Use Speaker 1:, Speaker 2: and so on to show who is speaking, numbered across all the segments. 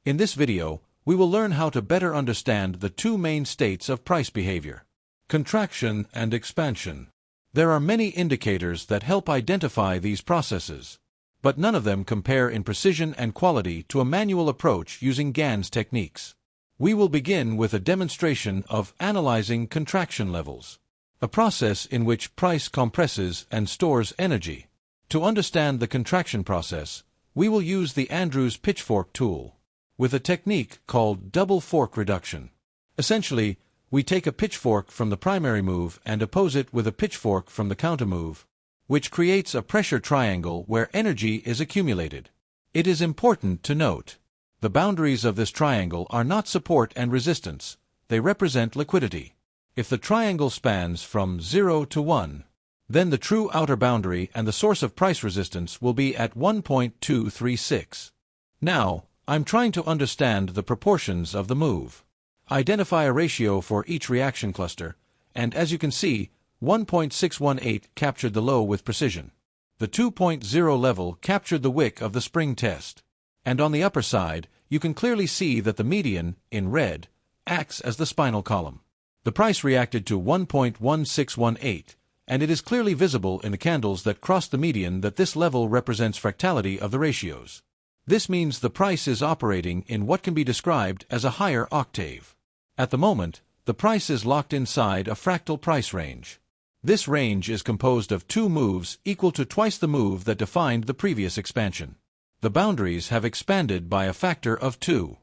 Speaker 1: In this video, we will learn how to better understand the two main states of price behavior: contraction and expansion. There are many indicators that help identify these processes, but none of them compare in precision and quality to a manual approach using Gann's techniques. We will begin with a demonstration of analyzing contraction levels, a process in which price compresses and stores energy. To understand the contraction process, we will use the Andrews pitchfork tool, with a technique called double fork reduction. Essentially, we take a pitchfork from the primary move and oppose it with a pitchfork from the counter move, which creates a pressure triangle where energy is accumulated. It is important to note, the boundaries of this triangle are not support and resistance, they represent liquidity. If the triangle spans from 0 to 1, then the true outer boundary and the source of price resistance will be at 1.236. Now, I'm trying to understand the proportions of the move. Identify a ratio for each reaction cluster, and as you can see, 1.618 captured the low with precision. The 2.0 level captured the wick of the spring test. And on the upper side, you can clearly see that the median, in red, acts as the spinal column. The price reacted to 1.1618, and it is clearly visible in the candles that cross the median that this level represents fractality of the ratios. This means the price is operating in what can be described as a higher octave. At the moment, the price is locked inside a fractal price range. This range is composed of two moves equal to twice the move that defined the previous expansion. The boundaries have expanded by a factor of 2.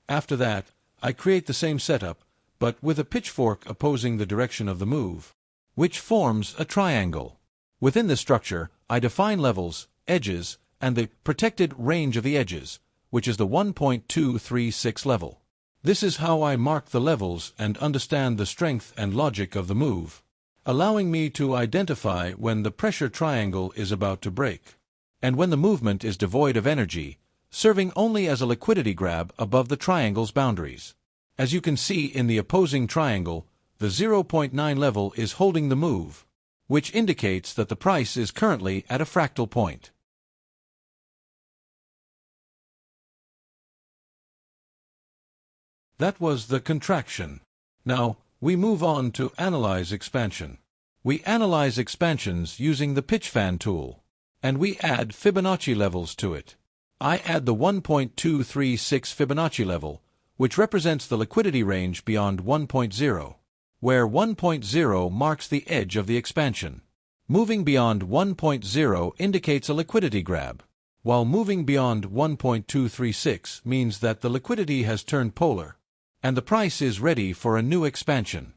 Speaker 1: After that, I create the same setup, but with a pitchfork opposing the direction of the move, which forms a triangle. Within this structure, I define levels, edges, and the protected range of the edges, which is the 1.236 level. This is how I mark the levels and understand the strength and logic of the move, allowing me to identify when the pressure triangle is about to break, and when the movement is devoid of energy, serving only as a liquidity grab above the triangle's boundaries. As you can see in the opposing triangle, the 0.9 level is holding the move, which indicates that the price is currently at a fractal point. That was the contraction. Now, we move on to analyze expansion. We analyze expansions using the Pitch Fan tool, and we add Fibonacci levels to it. I add the 1.236 Fibonacci level, which represents the liquidity range beyond 1.0, where 1.0 marks the edge of the expansion. Moving beyond 1.0 indicates a liquidity grab, while moving beyond 1.236 means that the liquidity has turned polar, and the price is ready for a new expansion.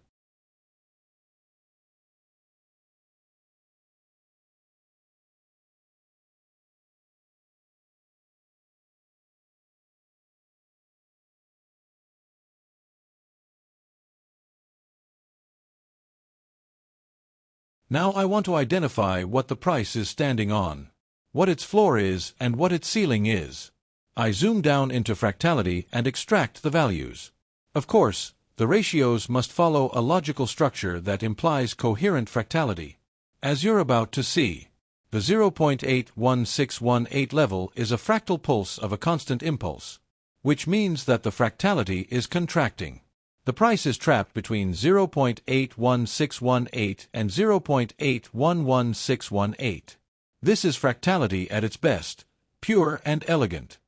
Speaker 1: Now I want to identify what the price is standing on, what its floor is, and what its ceiling is. I zoom down into fractality and extract the values. Of course, the ratios must follow a logical structure that implies coherent fractality. As you're about to see, the 0.81618 level is a fractal pulse of a constant impulse, which means that the fractality is contracting. The price is trapped between 0.81618 and 0.811618. This is fractality at its best, pure and elegant.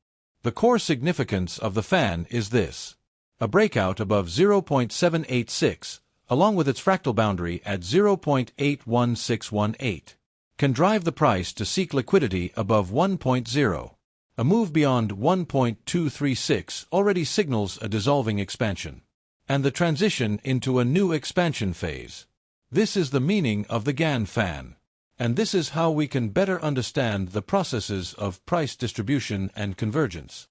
Speaker 1: The core significance of the fan is this: a breakout above 0.786, along with its fractal boundary at 0.81618, can drive the price to seek liquidity above 1.0. A move beyond 1.236 already signals a dissolving expansion, and the transition into a new expansion phase. This is the meaning of the Gann Fan, and this is how we can better understand the processes of price distribution and convergence.